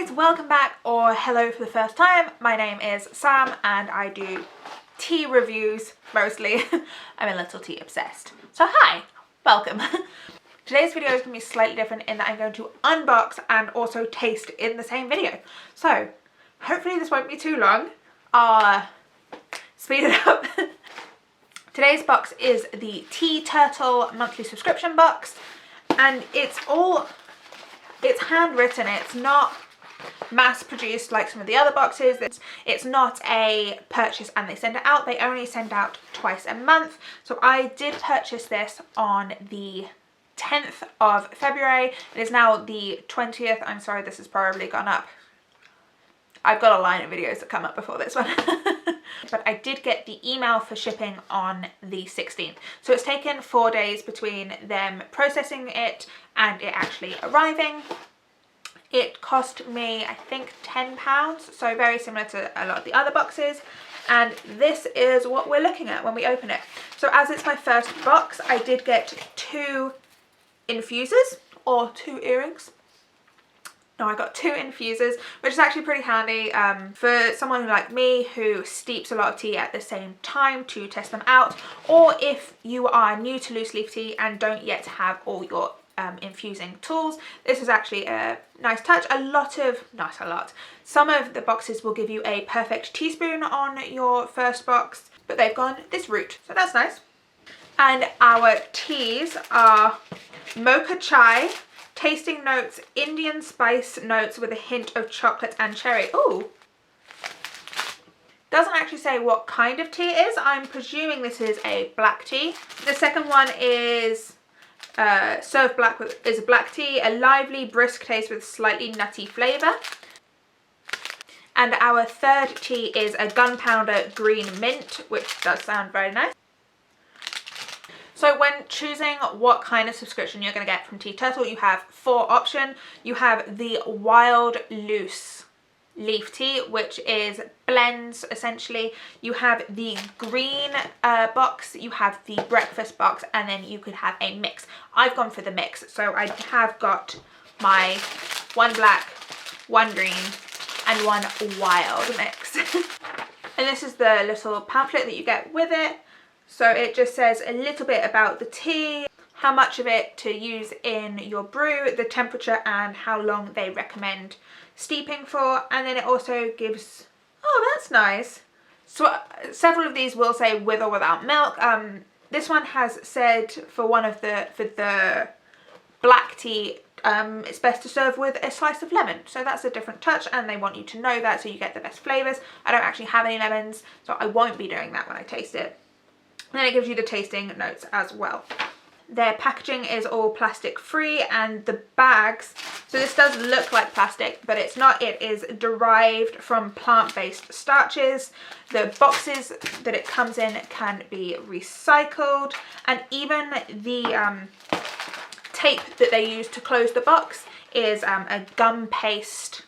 guys, welcome back, or hello for the first time. My name is Sam and I do tea reviews mostly. I'm a little tea obsessed. So hi, welcome. Today's video is going to be slightly different in that I'm going to unbox and also taste in the same video. So hopefully this won't be too long. I'll speed it up. Today's box is the Tea Turtle monthly subscription box, and it's handwritten. It's not mass produced like some of the other boxes. It's not a purchase and they send it out. They only send out twice a month. So I did purchase this on the 10th of February. It is now the 20th. I'm sorry, this has probably gone up. I've got a line of videos that come up before this one. But I did get the email for shipping on the 16th. So it's taken 4 days between them processing it and it actually arriving. It cost me, I think, £10, so very similar to a lot of the other boxes. And this is what we're looking at when we open it. So as it's my first box, I did get 2 infusers, or 2 earrings. No, I got 2 infusers, which is actually pretty handy for someone like me who steeps a lot of tea at the same time to test them out, or if you are new to loose leaf tea and don't yet have all your infusing tools. This is actually a nice touch. Some of the boxes will give you a perfect teaspoon on your first box, but they've gone this route, so that's nice. And our teas are mocha chai, tasting notes, Indian spice notes with a hint of chocolate and cherry. Ooh. Doesn't actually say what kind of tea it is. I'm presuming this is a black tea. The second one is served black is a black tea, a lively brisk taste with slightly nutty flavour. And our third tea is a gunpowder green mint, which does sound very nice. So when choosing what kind of subscription you're going to get from Tea Turtle, you have 4 options. You have the wild loose leaf tea, which is blends essentially. You have the green box, you have the breakfast box, and then you could have a mix. I've gone for the mix, so I have got my 1 black, 1 green, and 1 wild mix. And this is the little pamphlet that you get with it. So it just says a little bit about the tea, how much of it to use in your brew, the temperature, and how long they recommend steeping for. And then it also gives, oh, that's nice. So several of these will say with or without milk. This one has said for the black tea, it's best to serve with a slice of lemon. So that's a different touch, and they want you to know that so you get the best flavours. I don't actually have any lemons, so I won't be doing that when I taste it. And then it gives you the tasting notes as well. Their packaging is all plastic free, and the bags, so this does look like plastic, but it's not. It is derived from plant-based starches. The boxes that it comes in can be recycled, and even the tape that they use to close the box is a gum paste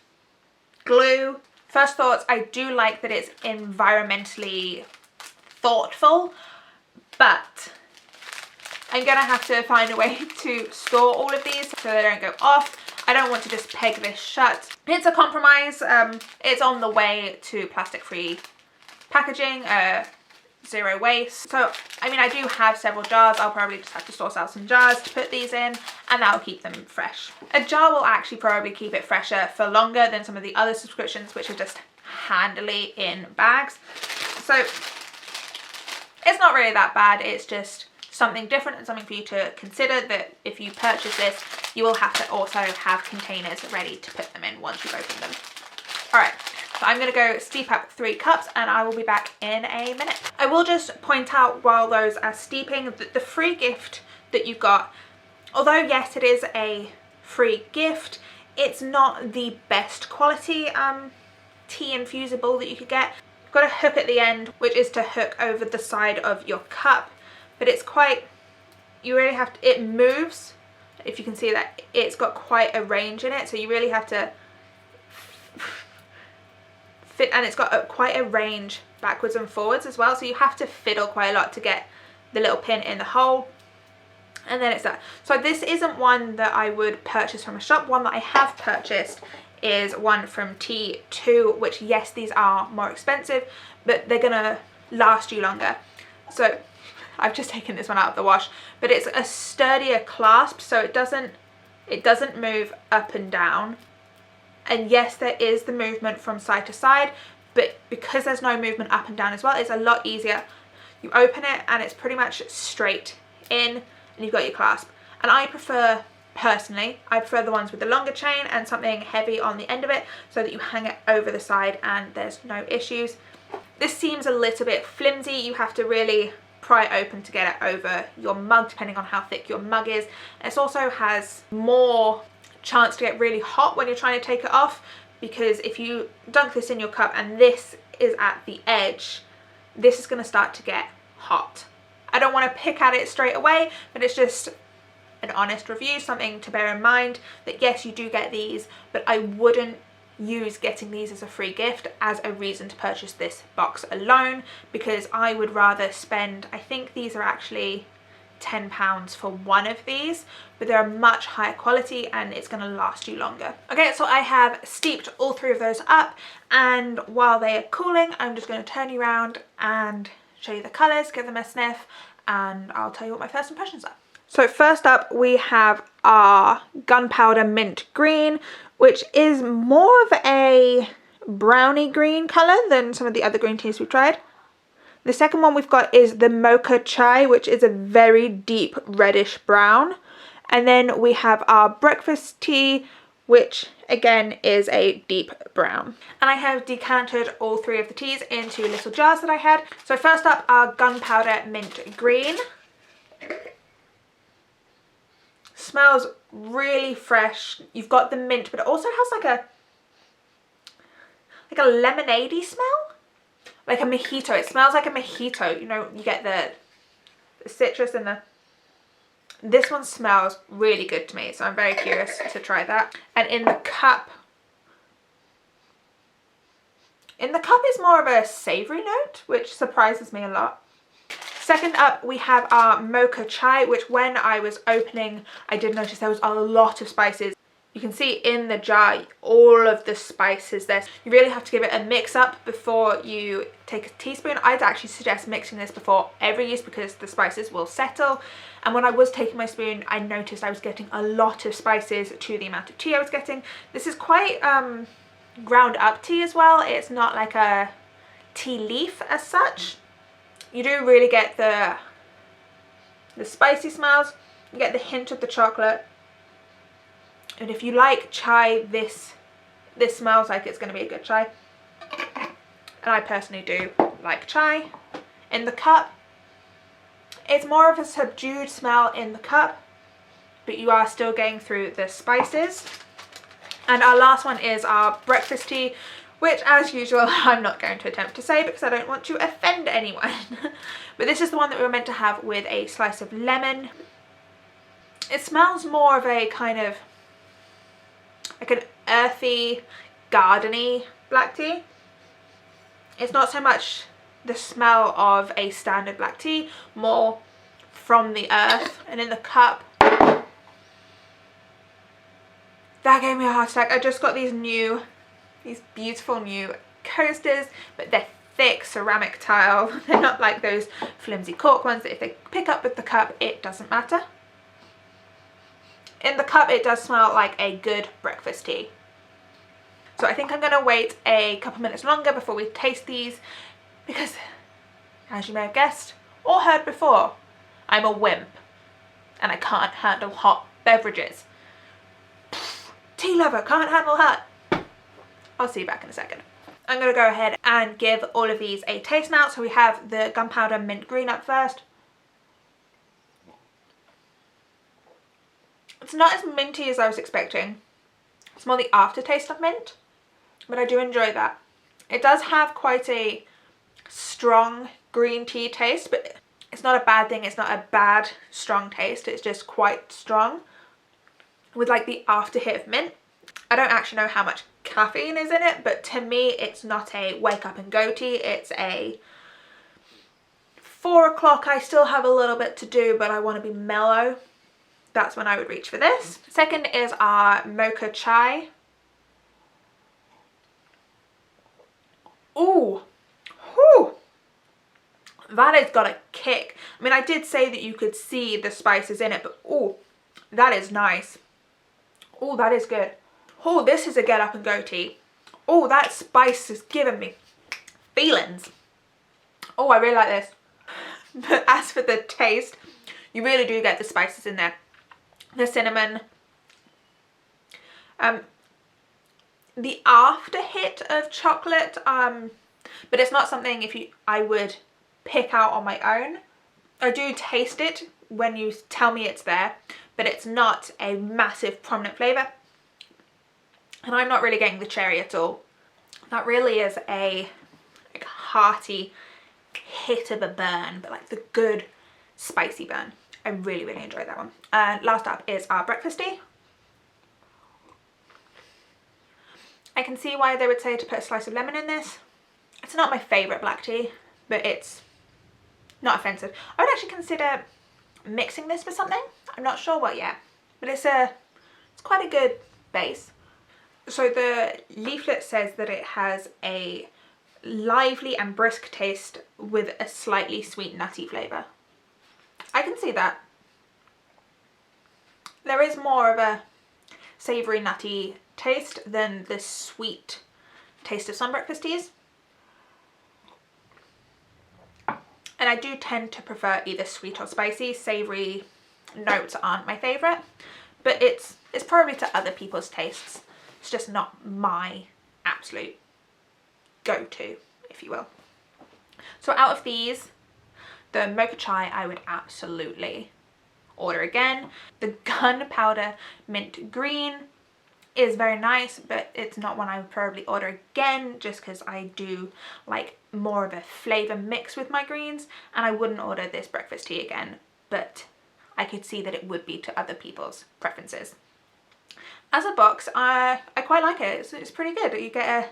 glue. First thoughts, I do like that it's environmentally thoughtful, but I'm gonna have to find a way to store all of these so they don't go off. I don't want to just peg this shut. It's a compromise. It's on the way to plastic-free packaging, 0 waste. So, I mean, I do have several jars. I'll probably just have to source out some jars to put these in, and that'll keep them fresh. A jar will actually probably keep it fresher for longer than some of the other subscriptions, which are just handily in bags. So it's not really that bad. It's just something different and something for you to consider, that if you purchase this, you will have to also have containers ready to put them in once you've opened them. Alright, so I'm going to go steep up 3 cups and I will be back in a minute. I will just point out while those are steeping that the free gift that you got, although yes it is a free gift, it's not the best quality tea infusible that you could get. You've got a hook at the end, which is to hook over the side of your cup. But it's quite, you really have to, it moves, if you can see that, it's got quite a range in it, so you really have to fit, and it's got quite a range backwards and forwards as well, so you have to fiddle quite a lot to get the little pin in the hole. And then it's that. So this isn't one that I would purchase from a shop. One that I have purchased is one from T2, which yes, these are more expensive, but they're gonna last you longer. So I've just taken this one out of the wash, but it's a sturdier clasp, so it doesn't move up and down. And yes, there is the movement from side to side, but because there's no movement up and down as well, it's a lot easier. You open it and it's pretty much straight in, and you've got your clasp. And I prefer, personally, I prefer the ones with the longer chain and something heavy on the end of it, so that you hang it over the side and there's no issues. This seems a little bit flimsy. You have to really pry it open to get it over your mug, depending on how thick your mug is. And it also has more chance to get really hot when you're trying to take it off, because if you dunk this in your cup and this is at the edge, this is going to start to get hot. I don't want to pick at it straight away, but it's just an honest review, something to bear in mind, that yes, you do get these, but I wouldn't use getting these as a free gift as a reason to purchase this box alone, because I would rather spend, I think these are actually £10 for one of these, but they're much higher quality and it's going to last you longer. Okay, so I have steeped all three of those up, and while they are cooling, I'm just going to turn you around and show you the colours, give them a sniff, and I'll tell you what my first impressions are. So first up we have our Gunpowder Mint Green, which is more of a browny green colour than some of the other green teas we've tried. The second one we've got is the Mocha Chai, which is a very deep reddish brown. And then we have our Breakfast Tea, which again is a deep brown. And I have decanted all three of the teas into little jars that I had. So first up, our Gunpowder Mint Green. Smells really fresh. You've got the mint, but it also has like a lemonade-y smell. Like a mojito. It smells like a mojito. You know, you get the citrus and the... This one smells really good to me, so I'm very curious to try that. And in the cup is more of a savoury note, which surprises me a lot. Second up, we have our Mocha Chai, which when I was opening, I did notice there was a lot of spices. You can see in the jar all of the spices there. You really have to give it a mix up before you take a teaspoon. I'd actually suggest mixing this before every use because the spices will settle. And when I was taking my spoon, I noticed I was getting a lot of spices to the amount of tea I was getting. This is quite ground up tea as well. It's not like a tea leaf as such. You do really get the spicy smells. You get the hint of the chocolate. And if you like chai, this smells like it's going to be a good chai. And I personally do like chai. In the cup, it's more of a subdued smell in the cup, but you are still getting through the spices. And our last one is our Breakfast Tea, which as usual I'm not going to attempt to say because I don't want to offend anyone. But this is the one that we were meant to have with a slice of lemon. It smells more of a kind of like an earthy, gardeny black tea. It's not so much the smell of a standard black tea, more from the earth. And in the cup, that gave me a heart attack. I just got these beautiful new coasters, but they're thick ceramic tile. They're not like those flimsy cork ones that if they pick up with the cup, it doesn't matter. In the cup, it does smell like a good breakfast tea. So I think I'm going to wait a couple minutes longer before we taste these because, as you may have guessed or heard before, I'm a wimp and I can't handle hot beverages. Tea lover, can't handle hot. I'll see you back in a second. I'm going to go ahead and give all of these a taste now. So we have the Gunpowder Mint Green up first. It's not as minty as I was expecting. It's more the aftertaste of mint, but I do enjoy that. It does have quite a strong green tea taste, but it's not a bad thing. It's not a bad strong taste. It's just quite strong with like the after hit of mint. I don't actually know how much caffeine is in it, but to me it's not a wake up and go tea. It's a 4 o'clock, I still have a little bit to do, but I want to be mellow. That's when I would reach for this. Second is our Mocha Chai. Oh, whew. That has got a kick. I mean, I did say that you could see the spices in it, but oh, that is nice. Oh, that is good. Oh, this is a get up and go tea. Oh, that spice is giving me feelings. Oh, I really like this. But as for the taste, you really do get the spices in there. The cinnamon. The after hit of chocolate, but it's not something I would pick out on my own. I do taste it when you tell me it's there, but it's not a massive prominent flavour. And I'm not really getting the cherry at all. That really is a like hearty hit of a burn, but like the good spicy burn. I really, really enjoyed that one. And last up is our breakfast tea. I can see why they would say to put a slice of lemon in this. It's not my favourite black tea, but it's not offensive. I would actually consider mixing this with something. I'm not sure what yet, but it's quite a good base. So the leaflet says that it has a lively and brisk taste with a slightly sweet nutty flavour. I can see that. There is more of a savoury nutty taste than the sweet taste of some breakfast teas. And I do tend to prefer either sweet or spicy. Savoury notes aren't my favourite, but it's probably to other people's tastes. It's just not my absolute go-to, if you will. So out of these, the mocha chai I would absolutely order again. The gunpowder mint green is very nice, but it's not one I would probably order again, just because I do like more of a flavour mix with my greens, and I wouldn't order this breakfast tea again, but I could see that it would be to other people's preferences. As a box, I quite like it. It's pretty good. You get a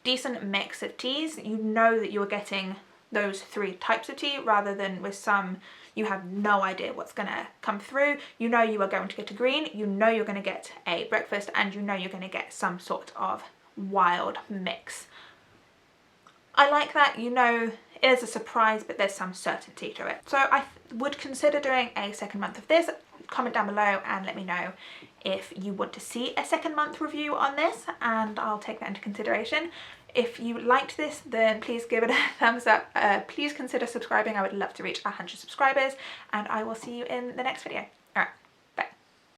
decent mix of teas. You know that you're getting those 3 types of tea, rather than with some you have no idea what's going to come through. You know you are going to get a green, you know you're going to get a breakfast, and you know you're going to get some sort of wild mix. I like that. You know it is a surprise, but there's some certainty to it. So I would consider doing a second month of this. Comment down below and let me know if you want to see a second month review on this, and I'll take that into consideration. If you liked this, then please give it a thumbs up. Please consider subscribing. I would love to reach 100 subscribers, and I will see you in the next video.